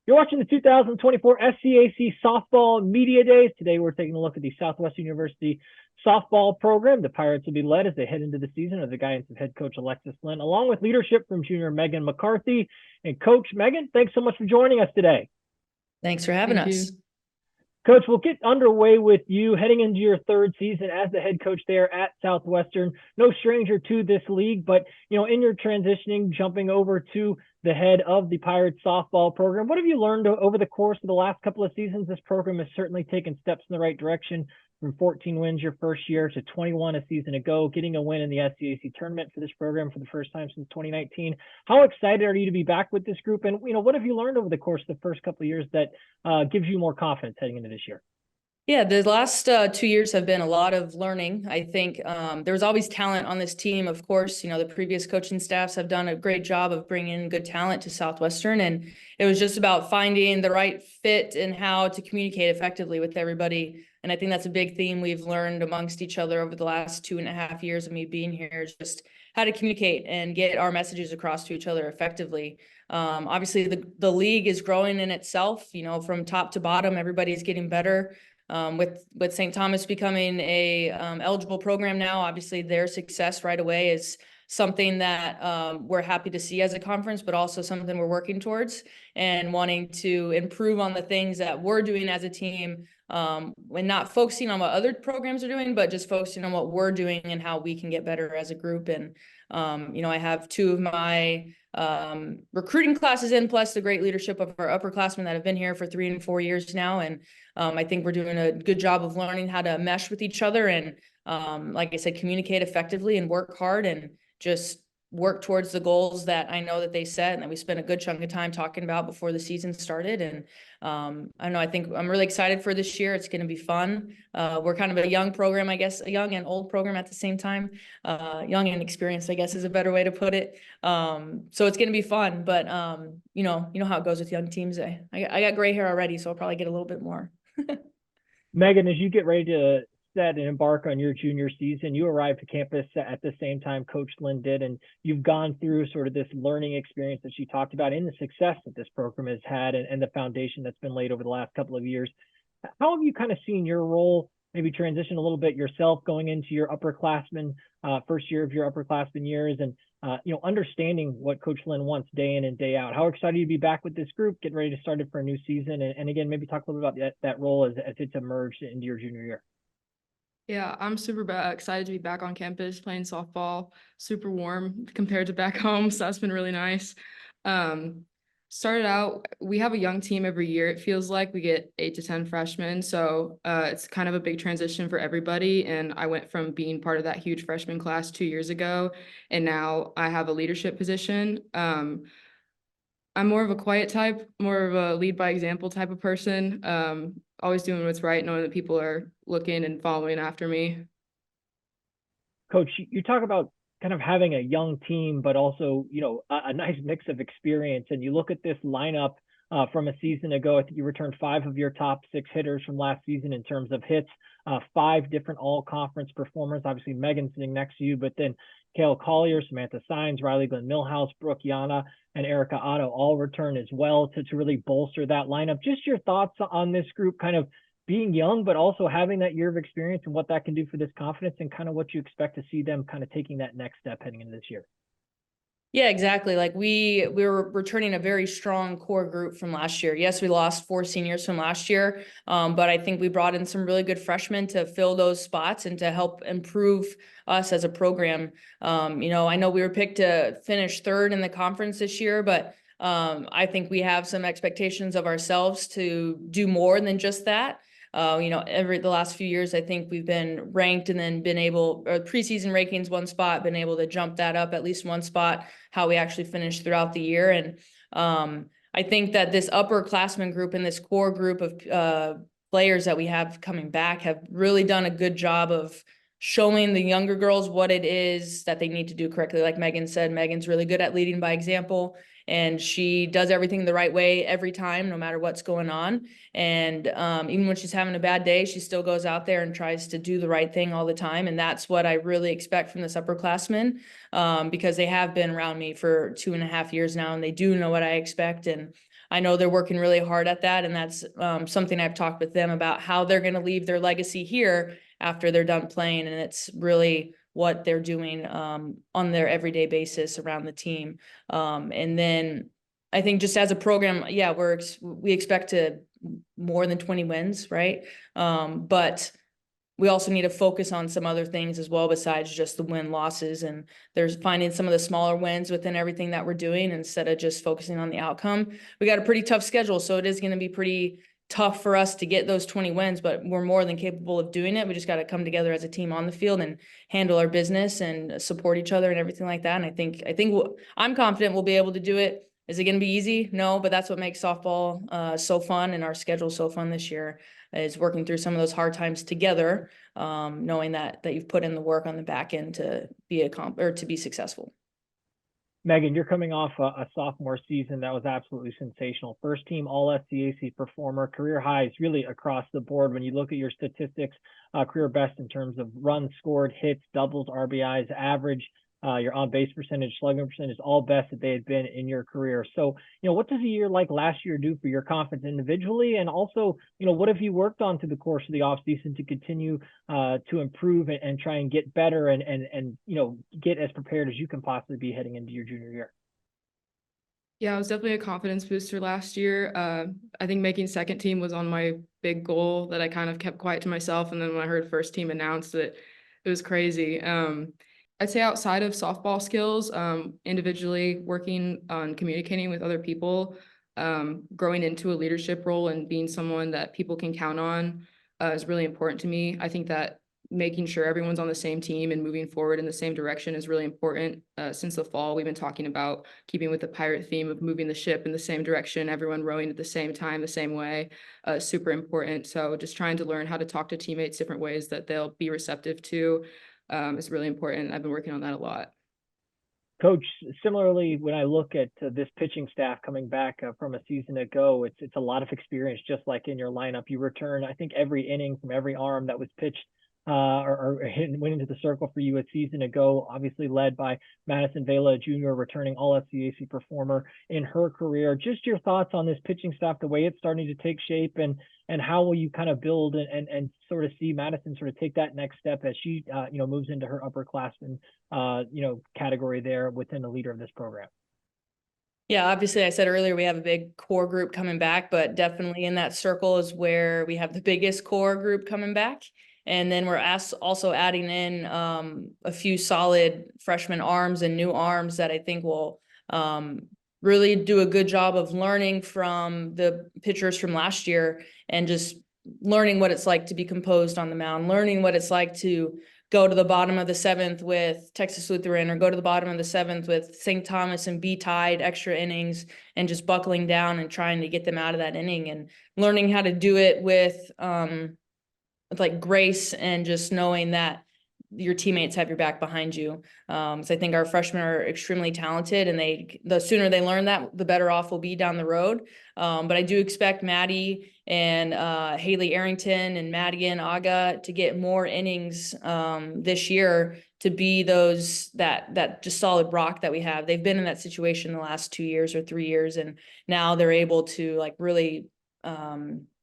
You're watching the 2024 SCAC Softball Media Days. Today we're taking a look at the Southwestern University softball program. The Pirates will be led as they head into the season under the guidance of head coach Alexis, Lynn, along with leadership from junior Meghan McCarthy. And Coach Meghan, thanks so much for joining us today. Thanks for having us. Coach, we'll get underway with you heading into your third season as the head coach there at Southwestern. No stranger to this league, but in your transitioning, jumping over to the head of the Pirates softball program, what have you learned over the course of the last couple of seasons? This program has certainly taken steps in the right direction, from 14 wins your first year to 21 a season ago, getting a win in the SCAC tournament for this program for the first time since 2019. How excited are you to be back with this group? And, what have you learned over the course of the first couple of years that gives you more confidence heading into this year? Yeah, the last 2 years have been a lot of learning. I think there was always talent on this team. Of course, the previous coaching staffs have done a great job of bringing good talent to Southwestern. And it was just about finding the right fit and how to communicate effectively with everybody. And I think that's a big theme we've learned amongst each other over the last 2.5 years of me being here, is just how to communicate and get our messages across to each other effectively. Obviously, the league is growing in itself, from top to bottom. Everybody's getting better. With St. Thomas becoming a eligible program now, obviously their success right away is something that we're happy to see as a conference, but also something we're working towards and wanting to improve on the things that we're doing as a team, and not focusing on what other programs are doing, but just focusing on what we're doing and how we can get better as a group. And I have 2 of my recruiting classes in, plus the great leadership of our upperclassmen that have been here for 3 and 4 years now. And I think we're doing a good job of learning how to mesh with each other and, like I said, communicate effectively and work hard and just work towards the goals that I know that they set and that we spent a good chunk of time talking about before the season started. And I don't know, I think I'm really excited for this year. It's going to be fun. We're kind of a young program, I guess, a young and old program at the same time. Young and experienced, I guess, is a better way to put it. So it's going to be fun, but you know how it goes with young teams. I got gray hair already, so I'll probably get a little bit more. Meghan, as you get ready to set and embark on your junior season, you arrived to campus at the same time Coach Lynn did, and you've gone through sort of this learning experience that she talked about in the success that this program has had and the foundation that's been laid over the last couple of years. How have you kind of seen your role maybe transition a little bit yourself going into your upperclassmen, first year of your upperclassmen years, and understanding what Coach Lynn wants day in and day out? How excited you to be back with this group, getting ready to start it for a new season, and again, maybe talk a little bit about that role as it's emerged into your junior year. Yeah, I'm super excited to be back on campus playing softball. Super warm compared to back home, so that's been really nice. Started out, we have a young team every year. It feels like we get 8 to 10 freshmen, so it's kind of a big transition for everybody. And I went from being part of that huge freshman class 2 years ago, and now I have a leadership position. I'm more of a quiet type, more of a lead by example type of person. Always doing what's right, knowing that people are looking and following after me. Coach, you talk about kind of having a young team, but also, a nice mix of experience. And you look at this lineup from a season ago. I think you returned 5 of your top 6 hitters from last season in terms of hits, 5 different all-conference performers. Obviously, Megan sitting next to you, but then Kale Collier, Samantha Sines, Riley Glenn Millhouse, Brooke Yana, and Erica Otto all return as well to really bolster that lineup. Just your thoughts on this group kind of being young, but also having that year of experience and what that can do for this confidence, and kind of what you expect to see them kind of taking that next step heading into this year. Yeah, exactly. Like we were returning a very strong core group from last year. Yes, we lost 4 seniors from last year, but I think we brought in some really good freshmen to fill those spots and to help improve us as a program. I know we were picked to finish 3rd in the conference this year, but I think we have some expectations of ourselves to do more than just that. The last few years, I think we've been ranked and then been able, or preseason rankings 1 spot, been able to jump that up at least 1 spot, how we actually finished throughout the year. And I think that this upperclassmen group and this core group of players that we have coming back have really done a good job of showing the younger girls what it is that they need to do correctly. Like Meghan said, Megan's really good at leading by example, and she does everything the right way every time, no matter what's going on. And even when she's having a bad day, she still goes out there and tries to do the right thing all the time. And that's what I really expect from this upperclassmen, because they have been around me for 2.5 years now, and they do know what I expect. And I know they're working really hard at that. And that's something I've talked with them about, how they're going to leave their legacy here after they're done playing. And it's really what they're doing on their everyday basis around the team. And then I think just as a program, yeah, we expect to more than 20 wins, right? But we also need to focus on some other things as well besides just the win losses, and there's finding some of the smaller wins within everything that we're doing instead of just focusing on the outcome. We got a pretty tough schedule, so it is going to be pretty tough for us to get those 20 wins, but we're more than capable of doing it. We just got to come together as a team on the field and handle our business and support each other and everything like that. And I think I'm confident we'll be able to do it. Is it going to be easy? No, but that's what makes softball so fun, and our schedule so fun this year, is working through some of those hard times together, knowing that you've put in the work on the back end to be successful. Meghan, you're coming off a sophomore season that was absolutely sensational. First team all SCAC performer, career highs really across the board. When you look at your statistics, career best in terms of runs scored, hits, doubles, RBIs, average, your on base percentage, slugging percentage, all best that they had been in your career. So, what does a year like last year do for your confidence individually? And also, what have you worked on through the course of the offseason to continue to improve and try and get better and get as prepared as you can possibly be heading into your junior year? Yeah, it was definitely a confidence booster last year. I think making second team was on my big goal that I kind of kept quiet to myself. And then when I heard first team announced it was crazy. I'd say outside of softball skills, individually working on communicating with other people, growing into a leadership role and being someone that people can count on is really important to me. I think that making sure everyone's on the same team and moving forward in the same direction is really important. Since the fall, we've been talking about keeping with the pirate theme of moving the ship in the same direction, everyone rowing at the same time, the same way, super important. So just trying to learn how to talk to teammates different ways that they'll be receptive to is really important. I've been working on that a lot. Coach, similarly, when I look at this pitching staff coming back from a season ago, it's a lot of experience, just like in your lineup. You return, I think, every inning from every arm that was pitched or went into the circle for you a season ago, obviously led by Madison Vela Jr., returning all SCAC performer in her career. Just your thoughts on this pitching staff, the way it's starting to take shape, and how will you kind of build and sort of see Madison sort of take that next step as she moves into her upperclassman category there within the leader of this program? Yeah, obviously I said earlier we have a big core group coming back, but definitely in that circle is where we have the biggest core group coming back. And then we're also adding in a few solid freshman arms and new arms that I think will really do a good job of learning from the pitchers from last year and just learning what it's like to be composed on the mound, learning what it's like to go to the bottom of the seventh with Texas Lutheran or go to the bottom of the seventh with St. Thomas and be tied extra innings and just buckling down and trying to get them out of that inning and learning how to do it with like grace and just knowing that your teammates have your back behind you. So I think our freshmen are extremely talented, and the sooner they learn that, the better off we'll be down the road. But I do expect Maddie and Haley Arrington and Madigan Aga to get more innings this year to be that just solid rock that we have. They've been in that situation the last 2 years or 3 years, and now they're able to like really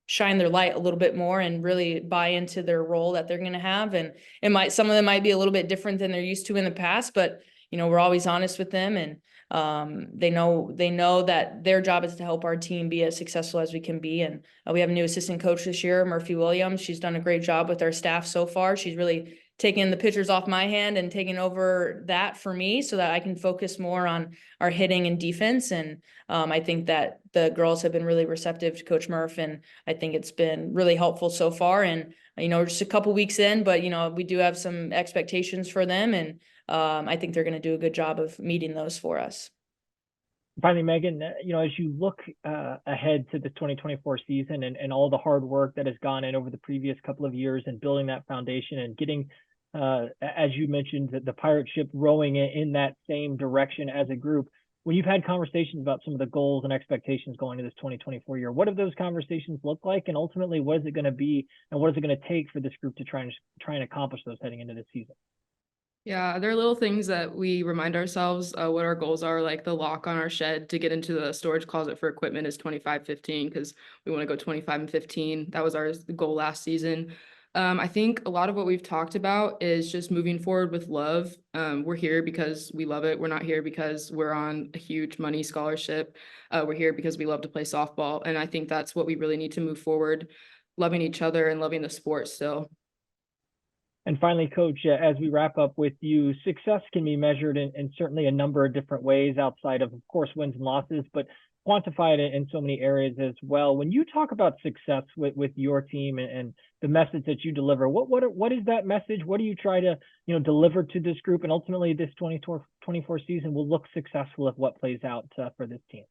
shine their light a little bit more and really buy into their role that they're going to have. And some of them might be a little bit different than they're used to in the past, but we're always honest with them, and they know that their job is to help our team be as successful as we can be. And we have a new assistant coach this year, Murphy Williams. She's done a great job with our staff so far. She's really taking the pitchers off my hand and taking over that for me so that I can focus more on our hitting and defense. And I think that the girls have been really receptive to Coach Murph, and I think it's been really helpful so far. And, we're just a couple weeks in, but, we do have some expectations for them, and I think they're going to do a good job of meeting those for us. Finally, Meghan, as you look ahead to the 2024 season and all the hard work that has gone in over the previous couple of years and building that foundation and getting, as you mentioned, the pirate ship rowing in that same direction as a group, when you've had conversations about some of the goals and expectations going into this 2024 year, what have those conversations look like? And ultimately, what is it going to be and what is it going to take for this group to try and accomplish those heading into this season? Yeah, there are little things that we remind ourselves what our goals are, like the lock on our shed to get into the storage closet for equipment is 25-15 because we want to go 25 and 15. That was our goal last season. I think a lot of what we've talked about is just moving forward with love. We're here because we love it. We're not here because we're on a huge money scholarship. We're here because we love to play softball. And I think that's what we really need to move forward, loving each other and loving the sport still. And finally, Coach, as we wrap up with you, success can be measured in certainly a number of different ways outside of course, wins and losses, but quantify it in so many areas as well. When you talk about success with your team and the message that you deliver, what is that message? What do you try to deliver to this group? And ultimately, this 24 season will look successful if what plays out for this team.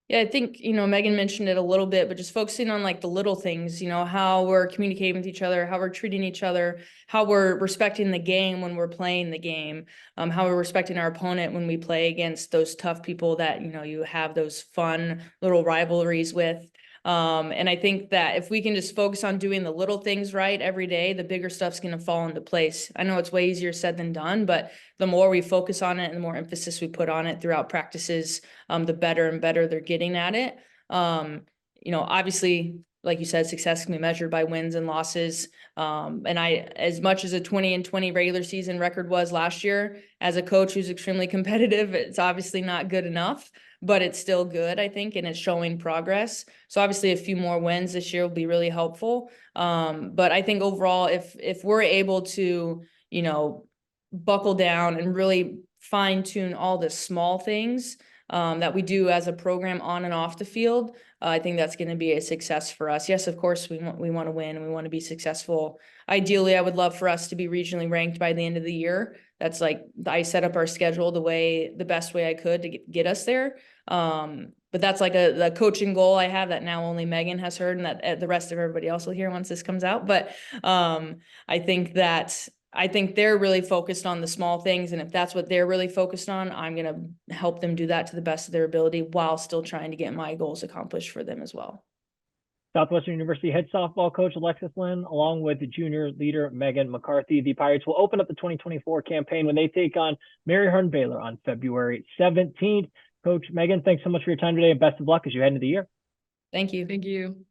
Yeah, I think, Meghan mentioned it a little bit, but just focusing on like the little things, how we're communicating with each other, how we're treating each other, how we're respecting the game when we're playing the game, how we're respecting our opponent when we play against those tough people that, you have those fun little rivalries with. And I think that if we can just focus on doing the little things right every day, the bigger stuff's going to fall into place. I know it's way easier said than done, but the more we focus on it and the more emphasis we put on it throughout practices, the better and better they're getting at it. Obviously, like you said, success can be measured by wins and losses. And as much as a 20-20 regular season record was last year, as a coach who's extremely competitive, it's obviously not good enough, but it's still good, I think, and it's showing progress. So obviously a few more wins this year will be really helpful. But I think overall, if we're able to, buckle down and really fine tune all the small things that we do as a program on and off the field, I think that's going to be a success for us. Yes, of course, we want to win and we want to be successful. Ideally, I would love for us to be regionally ranked by the end of the year. That's like, I set up our schedule the best way I could to get us there. But that's like the coaching goal I have that now only Meghan has heard and that the rest of everybody else will hear once this comes out. But I think they're really focused on the small things. And if that's what they're really focused on, I'm going to help them do that to the best of their ability while still trying to get my goals accomplished for them as well. Southwestern University head softball coach Alexis Lynn, along with the junior leader Meghan McCarthy. The Pirates will open up the 2024 campaign when they take on Mary Hardin Baylor on February 17th. Coach Meghan, thanks so much for your time today and best of luck as you head into the year. Thank you. Thank you.